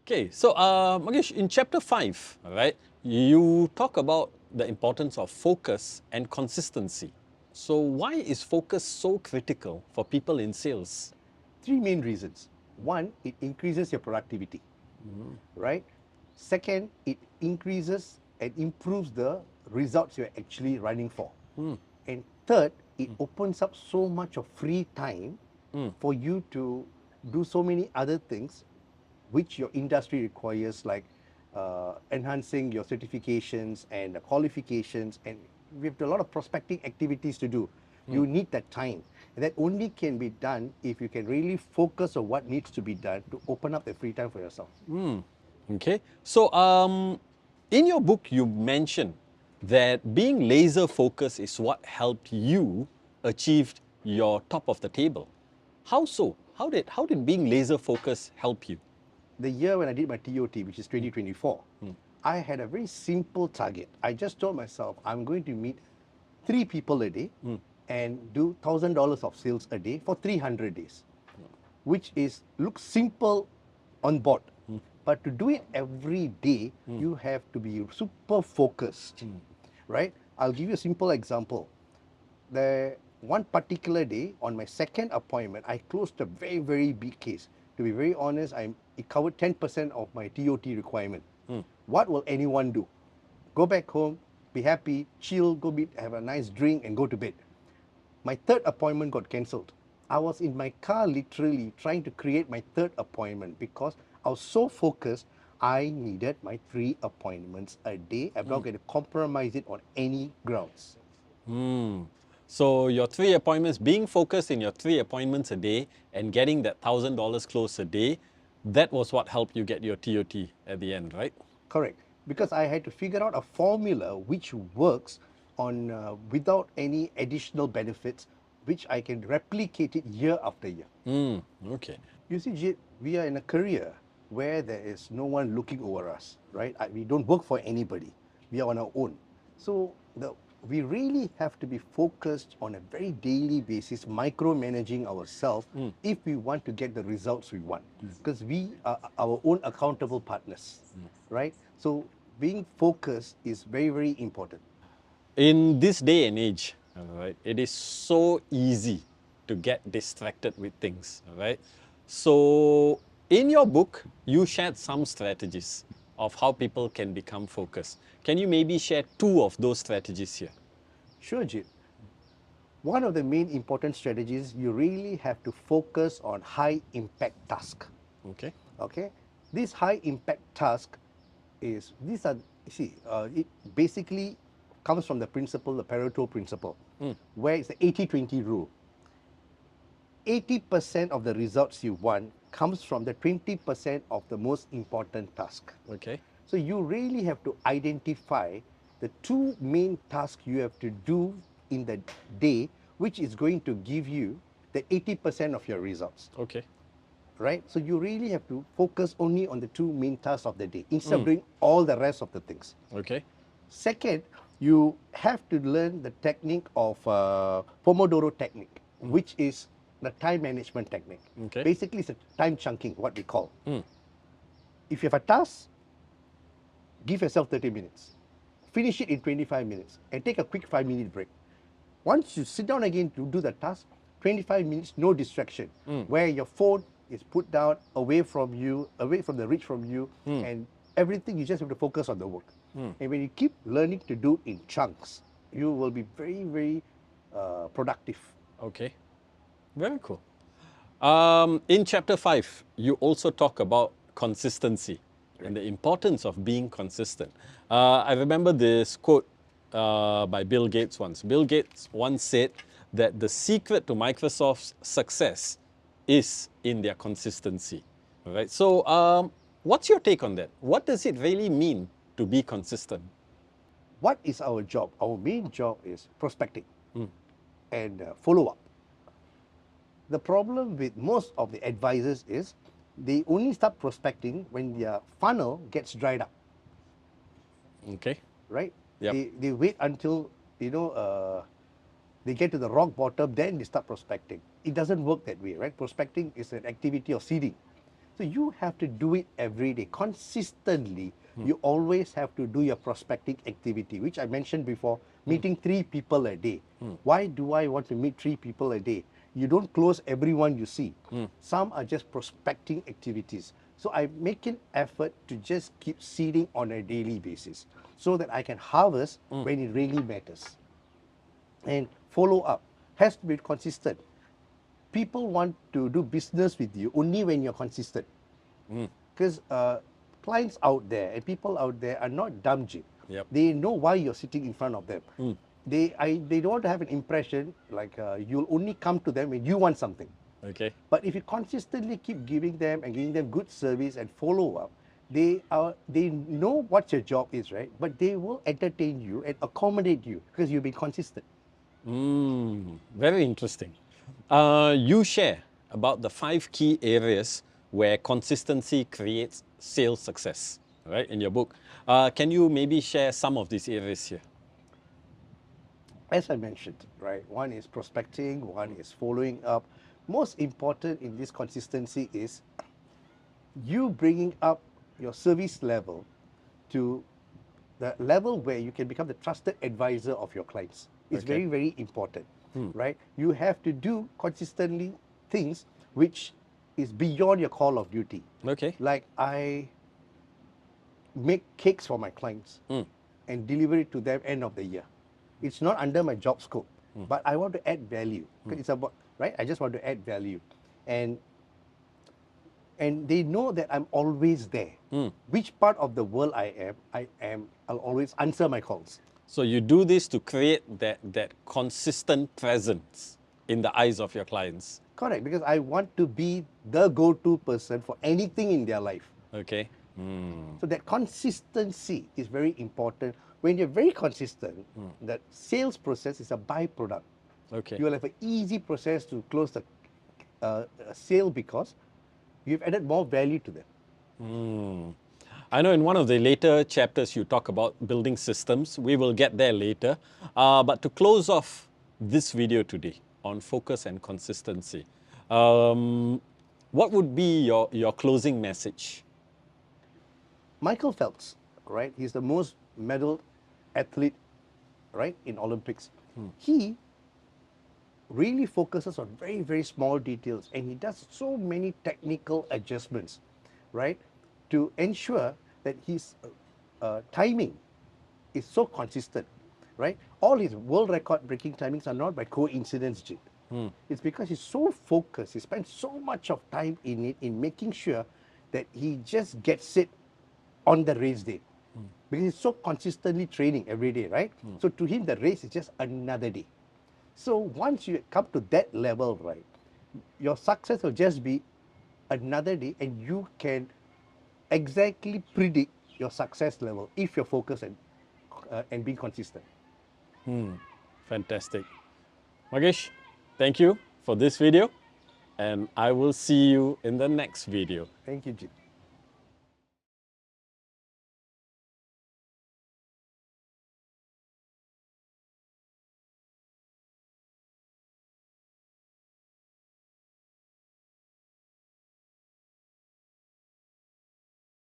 Okay, so Magesh, in chapter 5, right, you talk about the importance of focus and consistency. So why is focus so critical for people in sales? Three main reasons. One, it increases your productivity, right? Second, it increases and improves the results you're actually running for. And third, it opens up so much of free time for you to do so many other things which your industry requires, like enhancing your certifications and qualifications, and we have a lot of prospecting activities to do. You need that time, and that only can be done if you can really focus on what needs to be done to open up the free time for yourself. Okay, so in your book, you mentioned that being laser focused is what helped you achieve your top of the table. How so? How did being laser focused help you? The year when I did my TOT, which is 2024, I had a very simple target. I just told myself I'm going to meet 3 people a day and do $1,000 of sales a day for 300 days, which is looks simple on board. But to do it every day, you have to be super focused, right? I'll give you a simple example. The one particular day on my second appointment, I closed a very, very big case. To be very honest, it covered 10% of my TOT requirement. What will anyone do? Go back home, be happy, chill, go meet, have a nice drink, and go to bed. My third appointment got cancelled. I was in my car literally trying to create my third appointment because I was so focused. I needed my 3 appointments a day. I'm not going to compromise it on any grounds. So your 3 appointments, being focused in your 3 appointments a day and getting that $1,000 close a day, that was what helped you get your TOT at the end, right? Correct. Because I had to figure out a formula which works on without any additional benefits, which I can replicate it year after year. Okay. You see, Jit, we are in a career where there is no one looking over us, right? We don't work for anybody. We are on our own. So we really have to be focused on a very daily basis, micromanaging ourselves if we want to get the results we want. Because we are our own accountable partners, right? So being focused is very, very important. In this day and age, all right, it is so easy to get distracted with things, all right? So, in your book, you shared some strategies of how people can become focused. Can you maybe share 2 of those strategies here? Sure, Jit. One of the main important strategies, you really have to focus on high impact task. Okay. Okay, this high impact task is these are it basically comes from the principle, the Pareto principle, where it's the 80-20 rule. 80% of the results you want comes from the 20% of the most important task. Okay. So you really have to identify the 2 main tasks you have to do in the day, which is going to give you the 80% of your results. Okay. Right? So you really have to focus only on the 2 main tasks of the day instead of doing all the rest of the things. Okay. Second, you have to learn the technique of Pomodoro Technique, which is the time management technique. Okay. Basically, it's a time chunking, what we call. If you have a task, give yourself 30 minutes. Finish it in 25 minutes and take a quick 5-minute break. Once you sit down again to do the task, 25 minutes, no distraction, where your phone is put down away from you, away from the reach from you, and everything, you just have to focus on the work. And when you keep learning to do in chunks, you will be very, very productive. Okay. Very cool. In chapter 5, you also talk about consistency and the importance of being consistent. I remember this quote by Bill Gates once. Bill Gates once said that the secret to Microsoft's success is in their consistency. All right. So, what's your take on that? What does it really mean to be consistent? What is our job? Our main job is prospecting and follow up. The problem with most of the advisors is they only start prospecting when their funnel gets dried up, Okay. right? Yep. They wait until they get to the rock bottom, then they start prospecting. It doesn't work that way, right? Prospecting is an activity of seeding. So you have to do it every day, consistently. You always have to do your prospecting activity, which I mentioned before, meeting 3 people a day. Why do I want to meet 3 people a day? You don't close everyone you see. Some are just prospecting activities. So I make an effort to just keep seeding on a daily basis so that I can harvest when it really matters. And follow up has to be consistent. People want to do business with you only when you're consistent. Because clients out there and people out there are not dumb, Jit. Yep. They know why you're sitting in front of them. They don't want to have an impression like you'll only come to them when you want something. Okay. But if you consistently keep giving them and giving them good service and follow up, they know what your job is, right? But they will entertain you and accommodate you because you've been consistent. Very interesting. You share about the 5 key areas where consistency creates sales success, right, in your book. Can you maybe share some of these areas here? As I mentioned, right, one is prospecting, one is following up. Most important in this consistency is you bringing up your service level to the level where you can become the trusted advisor of your clients. It's Okay. very, very important, right? You have to do consistently things which is beyond your call of duty. Okay. Like I make cakes for my clients and deliver it to them end of the year. It's not under my job scope, but I want to add value. It's about, right? I just want to add value. And they know that I'm always there. Which part of the world I'll always answer my calls. So you do this to create that consistent presence in the eyes of your clients. Correct, because I want to be the go-to person for anything in their life. Okay. So that consistency is very important. When you're very consistent, that sales process is a byproduct. Okay. You will have an easy process to close the sale because you've added more value to them. I know in one of the later chapters you talk about building systems. We will get there later. But to close off this video today on focus and consistency, what would be your closing message? Michael Phelps, right? He's the most medal athlete, right, in Olympics. He really focuses on very, very small details and he does so many technical adjustments, right, to ensure that his timing is so consistent, right? All his world record breaking timings are not by coincidence, Jit. It's because he's so focused, he spends so much of time in it, in making sure that he just gets it on the race day. Because he's so consistently training every day, right? So to him, the race is just another day. So once you come to that level, right, your success will just be another day and you can exactly predict your success level if you're focused and being consistent. Fantastic. Magesh, thank you for this video and I will see you in the next video. Thank you, Jit.